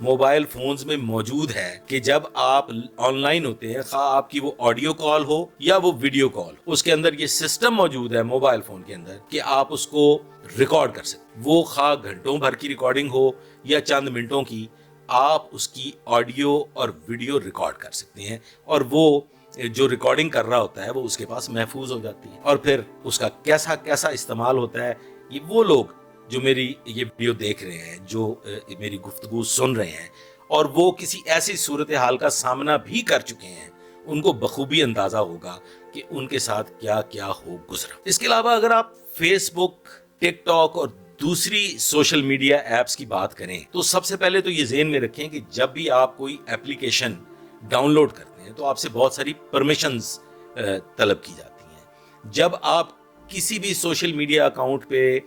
Mobile phones میں موجود ہے کہ جب آپ آن لائن ہوتے ہیں، خواہ آپ کی وہ آڈیو کال ہو یا وہ ویڈیو کال، اس کے اندر یہ سسٹم موجود ہے موبائل فون کے اندر کہ آپ اس کو ریکارڈ کر سکتے، وہ خواہ گھنٹوں بھر کی ریکارڈنگ ہو یا چند منٹوں کی، آپ اس کی آڈیو اور ویڈیو ریکارڈ کر سکتے ہیں، اور وہ جو ریکارڈنگ کر رہا ہوتا ہے وہ اس کے پاس محفوظ ہو جاتی ہے، اور پھر اس کا کیسا کیسا استعمال ہوتا ہے، یہ وہ لوگ جو میری یہ ویڈیو دیکھ رہے ہیں، جو میری گفتگو سن رہے ہیں اور وہ کسی ایسی صورتحال کا سامنا بھی کر چکے ہیں، ان کو بخوبی اندازہ ہوگا کہ ان کے ساتھ کیا کیا ہو گزرا۔ اس کے علاوہ اگر آپ فیس بک، ٹک ٹاک اور دوسری سوشل میڈیا ایپس کی بات کریں تو سب سے پہلے تو یہ ذہن میں رکھیں کہ جب بھی آپ کوئی ایپلیکیشن ڈاؤن لوڈ کرتے ہیں تو آپ سے بہت ساری پرمیشنز طلب کی جاتی ہیں۔ جب آپ کسی بھی سوشل میڈیا اکاؤنٹ پہ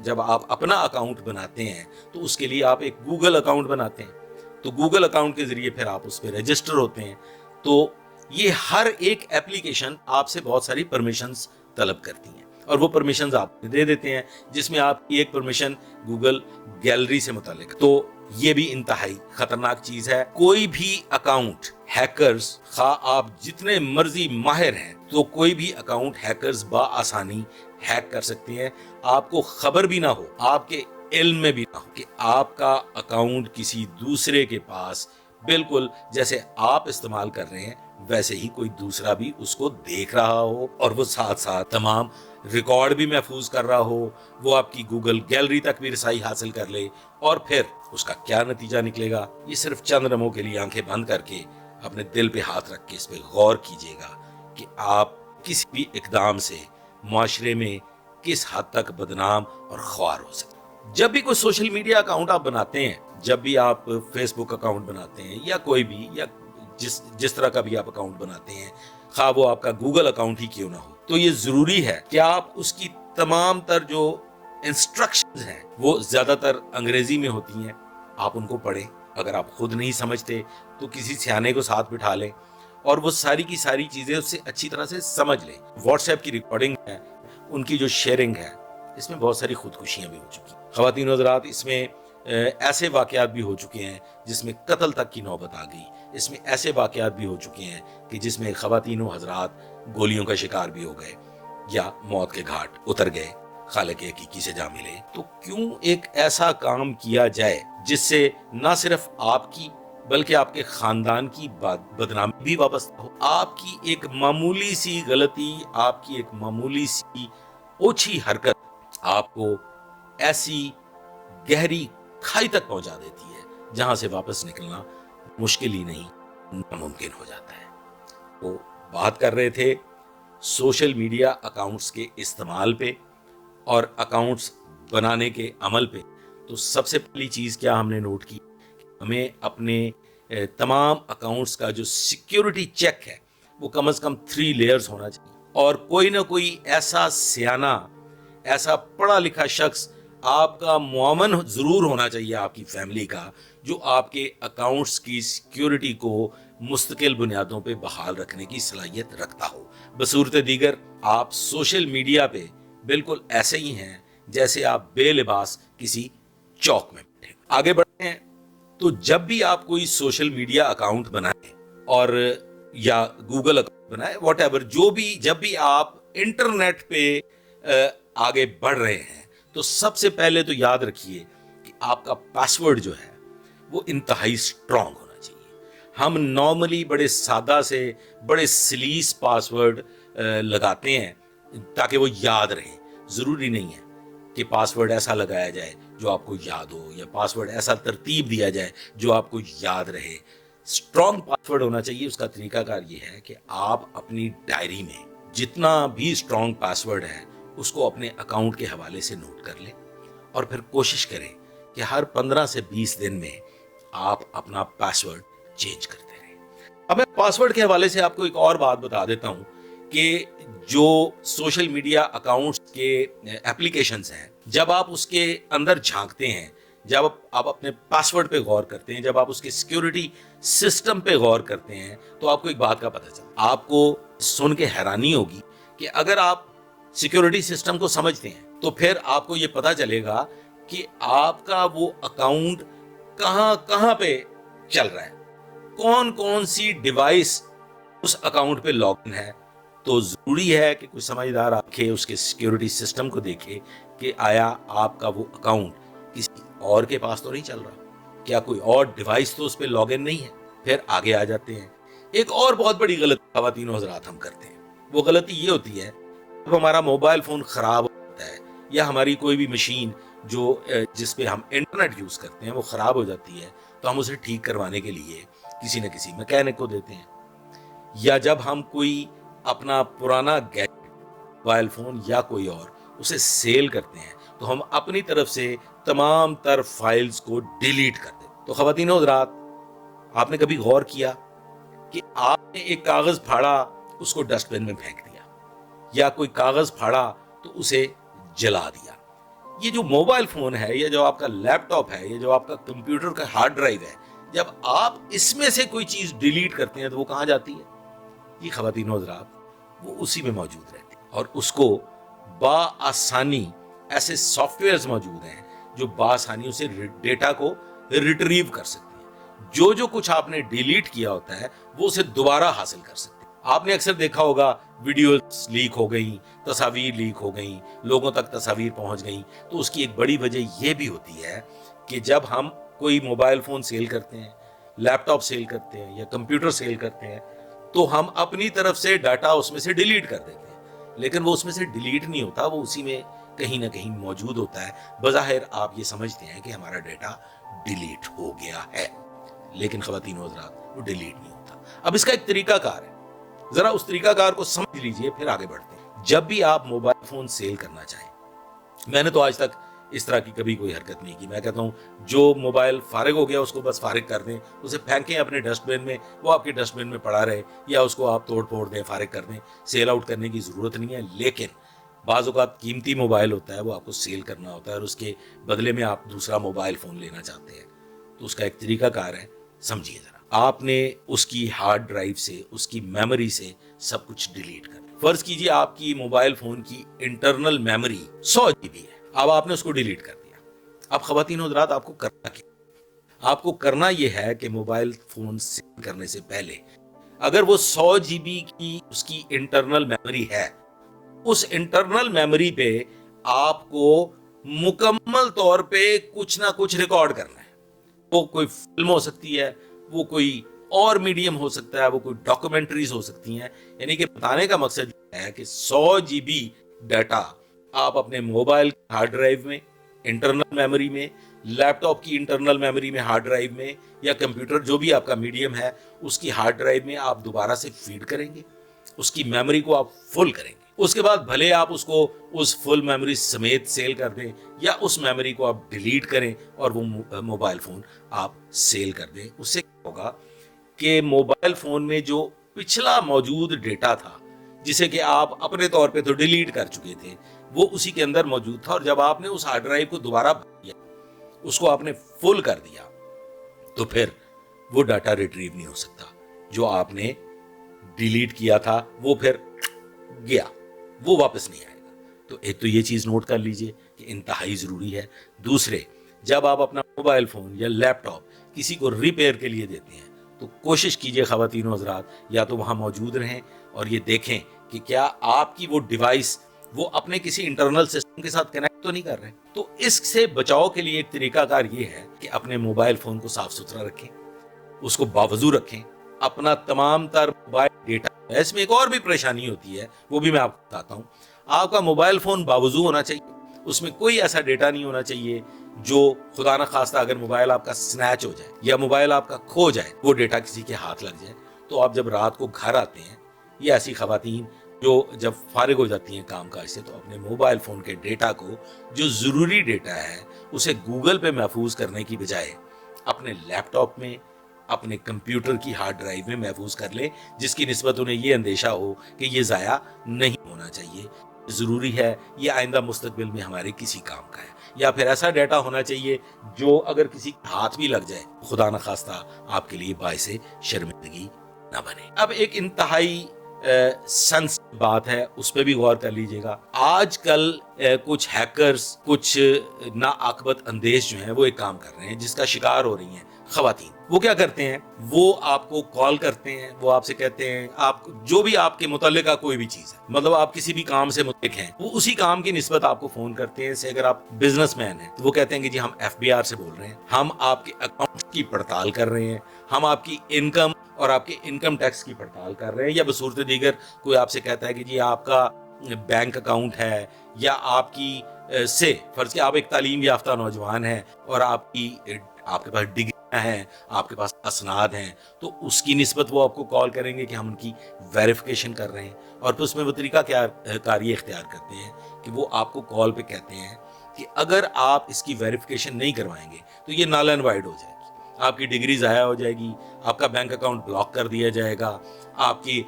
جب آپ اپنا اکاؤنٹ بناتے ہیں تو اس کے لیے آپ ایک گوگل اکاؤنٹ بناتے ہیں، تو گوگل اکاؤنٹ کے ذریعے پھر آپ اس پہ رجسٹر ہوتے ہیں، تو یہ ہر ایک ایپلیکیشن آپ سے بہت ساری پرمیشنز طلب کرتی ہیں اور وہ پرمیشنز آپ دے دیتے ہیں، جس میں آپ کی ایک پرمیشن گوگل گیلری سے متعلق، تو یہ بھی انتہائی خطرناک چیز ہے۔ کوئی بھی اکاؤنٹ ہیکرز، خواہ آپ جتنے مرضی ماہر ہیں، تو کوئی بھی اکاؤنٹ ہیکرز بآسانی ہیک کر سکتے ہیں، آپ کو خبر بھی نہ ہو، آپ کے علم میں بھی نہ ہو کہ آپ کا اکاؤنٹ کسی دوسرے کے پاس بالکل جیسے آپ استعمال کر رہے ہیں ویسے ہی کوئی دوسرا بھی اس کو دیکھ رہا ہو، اور وہ ساتھ ساتھ تمام ریکارڈ بھی محفوظ کر رہا ہو، وہ آپ کی گوگل گیلری تک بھی رسائی حاصل کر لے، اور پھر اس کا کیا نتیجہ نکلے گا، یہ صرف چند لمحوں کے لیے آنکھیں بند کر کے اپنے دل پہ ہاتھ رکھ کے اس پہ غور کیجئے گا کہ آپ کسی بھی اقدام سے معاشرے میں کس حد تک بدنام اور خوار ہو سکتے۔ جب بھی کوئی سوشل میڈیا اکاؤنٹ آپ بناتے ہیں، جب بھی آپ فیس بک اکاؤنٹ بناتے ہیں یا کوئی بھی یا جس طرح کا بھی آپ اکاؤنٹ بناتے ہیں، خواہ وہ آپ کا گوگل اکاؤنٹ ہی کیوں نہ ہو، تو یہ ضروری ہے کہ آپ اس کی تمام تر جو انسٹرکشنز ہیں وہ زیادہ تر انگریزی میں ہوتی ہیں، آپ ان کو پڑھیں۔ اگر آپ خود نہیں سمجھتے تو کسی سیانے کو ساتھ بٹھا لیں اور وہ ساری کی ساری چیزیں اس سے اچھی طرح سے سمجھ لیں۔ واٹس ایپ کی ریکارڈنگ ہے، ان کی جو شیئرنگ ہے، اس میں بہت ساری خودکشیاں بھی ہو چکی ہیں۔ خواتین و حضرات، اس میں ایسے واقعات بھی ہو چکے ہیں جس میں قتل تک کی نوبت آ گئی، اس میں ایسے واقعات بھی ہو چکے ہیں کہ جس میں خواتین و حضرات گولیوں کا شکار بھی ہو گئے یا موت کے گھاٹ اتر گئے، خالق حقیقی سے جا ملے۔ تو کیوں ایک ایسا کام کیا جائے جس سے نہ صرف آپ کی بلکہ آپ کے خاندان کی بدنامی بھی وابستہ ہو؟ آپ کی ایک معمولی سی غلطی، آپ کی ایک معمولی سی اوچھی حرکت آپ کو ایسی گہری کھائی تک پہنچا دیتی ہے جہاں سے واپس نکلنا مشکل ہی نہیں، ناممکن ہو جاتا ہے۔ تو بات کر رہے تھے سوشل میڈیا اکاؤنٹس کے استعمال پہ اور اکاؤنٹس بنانے کے عمل پہ۔ تو سب سے پہلی چیز کیا ہم نے نوٹ کی، ہمیں اپنے تمام اکاؤنٹس کا جو سیکیورٹی چیک ہے وہ کم از کم 3 لیئرز ہونا چاہیے، اور کوئی نہ کوئی ایسا سیانہ، ایسا پڑھا لکھا شخص آپ کا معاون ضرور ہونا چاہیے آپ کی فیملی کا، جو آپ کے اکاؤنٹس کی سیکیورٹی کو مستقل بنیادوں پہ بحال رکھنے کی صلاحیت رکھتا ہو۔ بصورت دیگر آپ سوشل میڈیا پہ بالکل ایسے ہی ہیں جیسے آپ بے لباس کسی چوک میں بیٹھے۔ آگے بڑھتے ہیں، تو جب بھی آپ کوئی سوشل میڈیا اکاؤنٹ بنائیں اور یا گوگل اکاؤنٹ بنائیں، واٹ ایور، جب بھی آپ انٹرنیٹ پہ آگے بڑھ رہے ہیں تو سب سے پہلے تو یاد رکھیے کہ آپ کا پاسورڈ جو ہے وہ انتہائی سٹرونگ ہونا چاہیے۔ ہم نارملی بڑے سادہ سے بڑے سلیس پاسورڈ لگاتے ہیں تاکہ وہ یاد رہے۔ ضروری نہیں ہے کہ پاسورڈ ایسا لگایا جائے جو آپ کو یاد ہو، یا پاسورڈ ایسا ترتیب دیا جائے جو آپ کو یاد رہے۔ سٹرونگ پاسورڈ ہونا چاہیے۔ اس کا طریقہ کار یہ ہے کہ آپ اپنی ڈائری میں جتنا بھی سٹرونگ پاسورڈ ہے اس کو اپنے اکاؤنٹ کے حوالے سے نوٹ کر لیں، اور پھر کوشش کریں کہ ہر 15 سے 20 دن میں آپ اپنا پاسورڈ چینج کرتے رہیں۔ اب میں پاسورڈ کے حوالے سے آپ کو ایک اور بات بتا دیتا ہوں کہ جو سوشل میڈیا اکاؤنٹس کے ایپلیکیشنز ہیں، جب آپ اس کے اندر جھانکتے ہیں، جب آپ اپنے پاسورڈ پہ غور کرتے ہیں، جب آپ اس کے سیکیورٹی سسٹم پہ غور کرتے ہیں، تو آپ کو ایک بات کا پتہ چلتا ہے۔ آپ کو سن کے حیرانی ہوگی کہ اگر آپ سیکیورٹی سسٹم کو سمجھتے ہیں تو پھر آپ کو یہ پتہ چلے گا کہ آپ کا وہ اکاؤنٹ کہاں کہاں پہ چل رہا ہے, کون کون سی ڈیوائس اس اکاؤنٹ پہ لاگ ان ہے. تو ضروری ہے کہ کوئی سمجھدار آنکھیں اس کے سیکیورٹی سسٹم کو دیکھے کہ آیا آپ کا وہ اکاؤنٹ کسی اور کے پاس تو نہیں چل رہا, کیا کوئی اور ڈیوائس تو اس پہ لاگ ان نہیں ہے. پھر آگے آ جاتے ہیں. ایک اور بہت بڑی غلطی خواتین و حضرات ہم کرتے ہیں, وہ غلطی یہ ہوتی ہے جب ہمارا موبائل فون خراب ہوتا ہے یا ہماری کوئی بھی مشین جو جس پہ ہم انٹرنیٹ یوز کرتے ہیں وہ خراب ہو جاتی ہے, تو ہم اسے ٹھیک کروانے کے لیے کسی نہ کسی میکینک کو دیتے ہیں. یا جب ہم کوئی اپنا پرانا گیجٹ, موبائل فون یا کوئی اور, اسے سیل کرتے ہیں تو ہم اپنی طرف سے تمام تر فائلز کو ڈیلیٹ کر دیں. تو خواتین و حضرات, آپ نے کبھی غور کیا کہ آپ نے ایک کاغذ پھاڑا, اس کو ڈسٹ بن میں پھینک دیا, یا کوئی کاغذ پھاڑا تو اسے جلا دیا. یہ جو موبائل فون ہے, یا جو آپ کا لیپ ٹاپ ہے, یا جو آپ کا کمپیوٹر کا ہارڈ ڈرائیو ہے, جب آپ اس میں سے کوئی چیز ڈیلیٹ کرتے ہیں تو وہ کہاں جاتی ہے؟ یہ خواتین و حضرات, وہ اسی میں موجود رہتی ہے, اور اس کو بآسانی ایسے سافٹ ویئرز موجود ہیں جو بآسانی اسے ڈیٹا کو ریٹریو کر سکتے ہیں. جو جو کچھ آپ نے ڈیلیٹ کیا ہوتا ہے وہ اسے دوبارہ حاصل کر سکتے ہیں. آپ نے اکثر دیکھا ہوگا ویڈیوز لیک ہو گئیں, تصاویر لیک ہو گئیں, لوگوں تک تصاویر پہنچ گئیں. تو اس کی ایک بڑی وجہ یہ بھی ہوتی ہے کہ جب ہم کوئی موبائل فون سیل کرتے ہیں, لیپ ٹاپ سیل کرتے ہیں یا کمپیوٹر سیل کرتے ہیں, تو ہم اپنی طرف سے ڈاٹا اس میں سے ڈیلیٹ کر دیتے ہیں, لیکن وہ اس میں سے ڈیلیٹ نہیں ہوتا, وہ اسی میں کہیں نہ کہیں موجود ہوتا ہے. بظاہر آپ یہ سمجھتے ہیں کہ ہمارا ڈیٹا ڈیلیٹ ہو گیا ہے, لیکن خواتین و حضرات وہ ڈیلیٹ نہیں ہوتا. اب اس کا ایک طریقہ کار ہے, ذرا اس طریقہ کار کو سمجھ لیجئے, پھر آگے بڑھتے ہیں. جب بھی آپ موبائل فون سیل کرنا چاہیں, میں نے تو آج تک اس طرح کی کبھی کوئی حرکت نہیں کی. میں کہتا ہوں جو موبائل فارغ ہو گیا اس کو بس فارغ کر دیں, اسے پھینکیں اپنے ڈسٹ بن میں, وہ آپ کے ڈسٹ بن میں پڑا رہے, یا اس کو آپ توڑ پھوڑ دیں, فارغ کر دیں. سیل آؤٹ کرنے کی ضرورت نہیں ہے. لیکن بعض اوقات قیمتی موبائل ہوتا ہے, وہ آپ کو سیل کرنا ہوتا ہے, اور اس کے بدلے میں آپ دوسرا موبائل فون لینا چاہتے ہیں. تو اس کا ایک طریقہ کار ہے, سمجھیے ذرا. آپ نے اس کی ہارڈ ڈرائیو سے, اس کی میموری سے سب کچھ ڈیلیٹ کر دیا. فرض کیجئے آپ کی موبائل فون کی انٹرنل میموری 100 GB ہے, اب آپ نے اس کو ڈیلیٹ کر دیا. اب خواتین و حضرات, آپ کو کرنا کیا؟ آپ کو کرنا یہ ہے کہ موبائل فون سیل کرنے سے پہلے اگر وہ 100 GB کی اس کی انٹرنل میموری ہے, اس انٹرنل میموری پہ آپ کو مکمل طور پہ کچھ نہ کچھ ریکارڈ کرنا ہے. وہ کوئی فلم ہو سکتی ہے, وہ کوئی اور میڈیم ہو سکتا ہے, وہ کوئی ڈاکومنٹریز ہو سکتی ہیں. یعنی کہ بتانے کا مقصد یہ ہے کہ 100 GB ڈیٹا آپ اپنے موبائل ہارڈ ڈرائیو میں, انٹرنل میموری میں, لیپ ٹاپ کی انٹرنل میموری میں, ہارڈ ڈرائیو میں, یا کمپیوٹر جو بھی آپ کا میڈیم ہے اس کی ہارڈ ڈرائیو میں آپ دوبارہ سے فیڈ کریں گے, اس کی میموری کو آپ فل کریں گے. اس کے بعد بھلے آپ اس کو اس فل میموری سمیت سیل کر دیں, یا اس میموری کو آپ ڈیلیٹ کریں اور وہ موبائل فون آپ سیل کر دیں. اس سے کیا ہوگا کہ موبائل فون میں جو پچھلا موجود ڈیٹا تھا, جسے کہ آپ اپنے طور پہ تو ڈیلیٹ کر چکے تھے, وہ اسی کے اندر موجود تھا. اور جب آپ نے اس ہارڈ ڈرائیو کو دوبارہ بھریا, اس کو آپ نے فل کر دیا, تو پھر وہ ڈاٹا ریٹریو نہیں ہو سکتا. جو آپ نے ڈیلیٹ کیا تھا وہ پھر گیا, وہ واپس نہیں آئے گا. تو ایک تو یہ چیز نوٹ کر لیجئے کہ انتہائی ضروری ہے. دوسرے, جب آپ اپنا موبائل فون یا لیپ ٹاپ کسی کو ریپیئر کے لیے دیتے ہیں تو کوشش کیجئے خواتین و حضرات, یا تو وہاں موجود رہیں اور یہ دیکھیں کہ کیا آپ کی وہ ڈیوائس وہ اپنے کسی انٹرنل سسٹم کے ساتھ کنیکٹ تو نہیں کر رہے. تو اس سے بچاؤ کے لیے ایک طریقہ کار یہ ہے کہ اپنے موبائل فون کو صاف ستھرا رکھیں, اس کو باوضو رکھیں. اپنا تمام تر موبائل ڈیٹا, اس میں ایک اور بھی پریشانی ہوتی ہے, وہ بھی میں آپ کو بتاتا ہوں. آپ کا موبائل فون باوضو ہونا چاہیے, اس میں کوئی ایسا ڈیٹا نہیں ہونا چاہیے جو خدا نہ خواستہ اگر موبائل آپ کا سنیچ ہو جائے یا موبائل آپ کا کھو جائے, وہ ڈیٹا کسی کے ہاتھ لگ جائے, تو آپ جب رات کو گھر آتے ہیں, یہ ایسی خواتین جو جب فارغ ہو جاتی ہیں کام کاج سے, تو اپنے موبائل فون کے ڈیٹا کو, جو ضروری ڈیٹا ہے, اسے گوگل پہ محفوظ کرنے کی بجائے اپنے لیپ ٹاپ میں, اپنے کمپیوٹر کی ہارڈ ڈرائیو میں محفوظ کر لیں, جس کی نسبت انہیں یہ اندیشہ ہو کہ یہ ضائع نہیں ہونا چاہیے. ضروری ہے یہ آئندہ مستقبل میں ہمارے کسی کام کا ہے. یا پھر ایسا ڈیٹا ہونا چاہیے جو اگر کسی ہاتھ بھی لگ جائے, خدا نہ خواستہ آپ کے لیے باعث شرمندگی نہ بنے. اب ایک انتہائی سنس بات ہے اس پہ بھی غور کر لیجئے گا. آج کل کچھ ہیکرز، کچھ ناعاقبت اندیش جو ہیں وہ ایک کام کر رہے ہیں جس کا شکار ہو رہی ہیں خواتین. وہ کیا کرتے ہیں، وہ آپ کو کال کرتے ہیں، وہ آپ سے کہتے ہیں آپ جو بھی آپ کے متعلقہ کوئی بھی چیز ہے، مطلب آپ کسی بھی کام سے متعلق ہیں، وہ اسی کام کی نسبت آپ کو فون کرتے ہیں. اگر آپ بزنس مین ہیں تو وہ کہتے ہیں کہ جی ہم FBR سے بول رہے ہیں، ہم آپ کے اکاؤنٹ کی پڑتال کر رہے ہیں، ہم آپ کی انکم اور آپ کے انکم ٹیکس کی پڑتال کر رہے ہیں. یا بصورت دیگر کوئی آپ سے کہتا ہے کہ جی آپ کا بینک اکاؤنٹ ہے، یا آپ کی سے فرض کہ آپ ایک تعلیم یافتہ نوجوان ہیں اور آپ کے پاس ڈگریاں ہیں، آپ کے پاس اسناد ہیں، تو اس کی نسبت وہ آپ کو کال کریں گے کہ ہم ان کی ویریفیکیشن کر رہے ہیں. اور پھر اس میں وہ طریقہ کیا کاری اختیار کرتے ہیں کہ وہ آپ کو کال پہ کہتے ہیں کہ اگر آپ اس کی ویریفیکیشن نہیں کروائیں گے تو یہ نل اینڈ وائڈ ہو جائے گی، آپ کی ڈگری ضائع ہو جائے گی، آپ کا بینک اکاؤنٹ بلاک کر دیا جائے گا، آپ کی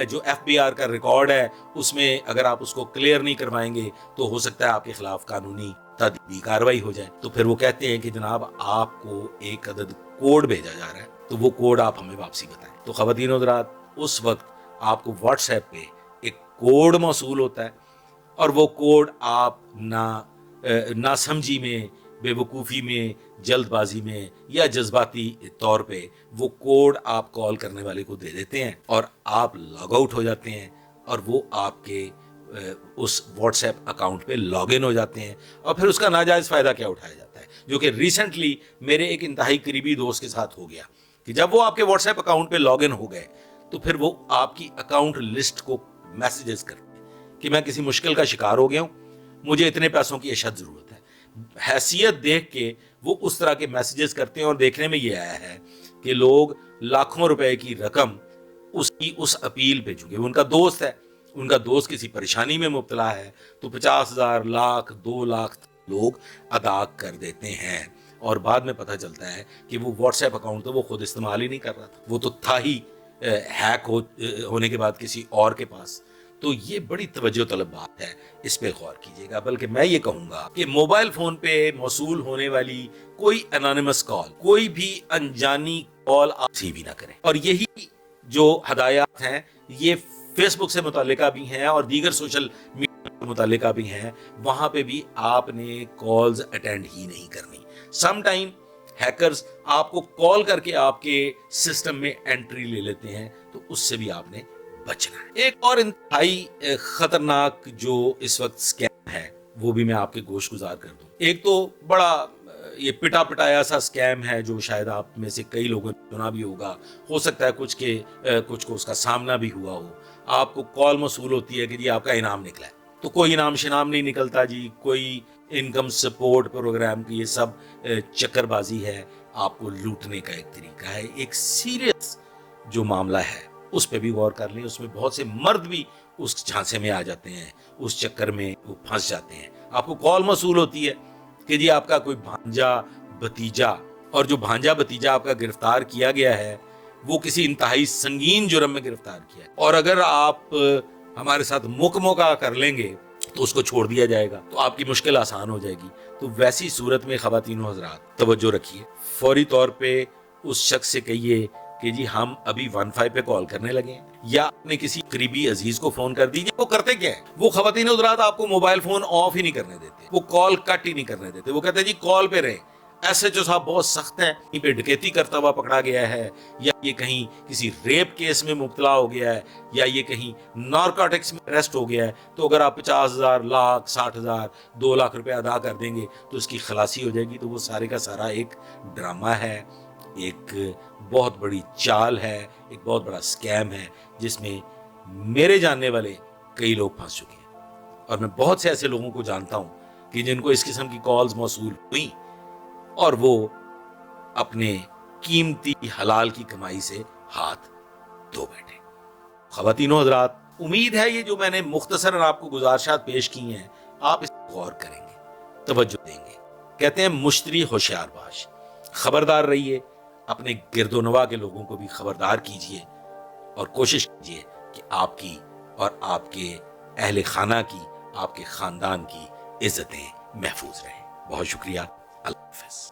جو FBR کا ریکارڈ ہے اس میں اگر آپ اس کو کلیئر نہیں کروائیں گے تو ہو سکتا ہے آپ کے خلاف قانونی تادیبی کاروائی ہو جائے. تو پھر وہ کہتے ہیں کہ جناب آپ کو ایک عدد کوڈ بھیجا جا رہا ہے، تو وہ کوڈ آپ ہمیں واپسی بتائیں. تو خواتین و حضرات، اس وقت آپ کو واٹس ایپ پہ ایک کوڈ موصول ہوتا ہے، اور وہ کوڈ آپ نہ سمجھی میں، بے وقوفی میں، جلد بازی میں یا جذباتی طور پہ وہ کوڈ آپ کال کرنے والے کو دے دیتے ہیں، اور آپ لاگ آؤٹ ہو جاتے ہیں، اور وہ آپ کے اس واٹس ایپ اکاؤنٹ پہ لاگ ان ہو جاتے ہیں. اور پھر اس کا ناجائز فائدہ کیا اٹھایا جاتا ہے، جو کہ ریسنٹلی میرے ایک انتہائی قریبی دوست کے ساتھ ہو گیا کہ جب وہ آپ کے واٹس ایپ اکاؤنٹ پہ لاگ ان ہو گئے تو پھر وہ آپ کی اکاؤنٹ لسٹ کو میسیجز کرتے ہیں کہ میں کسی مشکل کا شکار ہو گیا ہوں، مجھے اتنے پیسوں کی اشد ضرورت ہے. حیثیت دیکھ کے وہ اس طرح کے میسیجز کرتے ہیں، اور دیکھنے میں یہ آیا ہے کہ لوگ لاکھوں روپے کی رقم اس اپیل پہ، چونکہ ان کا دوست ہے، ان کا دوست کسی پریشانی میں مبتلا ہے، تو 50,000، لاکھ، 2 لاکھ لوگ ادا کر دیتے ہیں. اور بعد میں پتہ چلتا ہے کہ وہ واٹس ایپ اکاؤنٹ تو وہ خود استعمال ہی نہیں کر رہا تھا، وہ تو تھا ہی ہیک ہونے کے بعد کسی اور کے پاس. تو یہ بڑی توجہ طلب بات ہے، اس پہ غور کیجیے گا. بلکہ میں یہ کہوں گا کہ موبائل فون پہ موصول ہونے والی کوئی انانیمس کال، کوئی بھی انجانی کال آپ ریسیو بھی نہ کریں. اور یہی جو ہدایات ہیں یہ فیس بک سے متعلقہ بھی ہیں اور دیگر سوشل میڈیا سے متعلقہ بھی ہیں. وہاں پہ بھی آپ نے کالز اٹینڈ ہی نہیں کرنی. سم ٹائم ہیکرز آپ کو کال کر کے آپ کے سسٹم میں انٹری لے لیتے ہیں، تو اس سے بھی آپ نے بچنا ہے. ایک اور انتہائی خطرناک جو اس وقت سکیم ہے وہ بھی میں آپ کے گوش گزار کر دوں. ایک تو بڑا یہ پٹا پٹایا سا سکیم ہے جو شاید آپ میں سے کئی لوگوں نے سنا بھی ہوگا، ہو سکتا ہے کچھ کو اس کا سامنا بھی ہوا ہو. آپ کو کال موصول ہوتی ہے کہ جی آپ کا انعام نکلا ہے، تو کوئی انعام شنام نہیں نکلتا جی، کوئی انکم سپورٹ پروگرام کی، یہ سب چکر بازی ہے، آپ کو لوٹنے کا ایک طریقہ ہے. ایک سیریس جو معاملہ ہے اس پہ بھی غور کر لیں. اس میں بہت سے مرد بھی اس جھانسے میں آ جاتے ہیں، اس چکر میں وہ پھنس جاتے ہیں. آپ کو کال موصول ہوتی ہے کہ جی آپ کا کوئی بھانجا بھتیجا، اور جو بھانجا بھتیجا آپ کا گرفتار کیا گیا ہے وہ کسی انتہائی سنگین جرم میں گرفتار کیا ہے، اور اگر آپ ہمارے ساتھ موقع کر لیں گے تو اس کو چھوڑ دیا جائے گا، تو آپ کی مشکل آسان ہو جائے گی. تو ویسی صورت میں خواتین و حضرات توجہ رکھیے، فوری طور پہ اس شخص سے کہیے کہ جی ہم ابھی 15 پہ کال کرنے لگے ہیں، یا اپنے کسی قریبی عزیز کو فون کر دیجئے. وہ کرتے کیا ہے، وہ خواتین و حضرات آپ کو موبائل فون آف ہی نہیں کرنے دیتے، وہ کال کٹ ہی نہیں کرنے دیتے. وہ کہتے ہیں جی کال پہ رہیں. SHO صاحب بہت سخت ہیں، کہیں پہ ڈکیتی کرتا ہوا پکڑا گیا ہے، یا یہ کہیں کسی ریپ کیس میں مبتلا ہو گیا ہے، یا یہ کہیں نارکوٹکس میں اریسٹ ہو گیا ہے، تو اگر آپ 50,000، لاکھ، 60,000، 2 لاکھ روپے ادا کر دیں گے تو اس کی خلاصی ہو جائے گی. تو وہ سارے کا سارا ایک ڈرامہ ہے، ایک بہت بڑی چال ہے، ایک بہت بڑا سکیم ہے جس میں میرے جاننے والے کئی لوگ پھنس چکے ہیں. اور میں بہت سے ایسے لوگوں کو جانتا ہوں کہ جن کو اس قسم کی کالز موصول ہوئیں اور وہ اپنے قیمتی حلال کی کمائی سے ہاتھ دھو بیٹھے. خواتین و حضرات، امید ہے یہ جو میں نے مختصراً آپ کو گزارشات پیش کی ہیں آپ اس پر غور کریں گے، توجہ دیں گے. کہتے ہیں مشتری ہوشیار باش. خبردار رہیے، اپنے گرد و نواح کے لوگوں کو بھی خبردار کیجئے، اور کوشش کیجئے کہ آپ کی اور آپ کے اہل خانہ کی، آپ کے خاندان کی عزتیں محفوظ رہیں. بہت شکریہ. اللہ حافظ.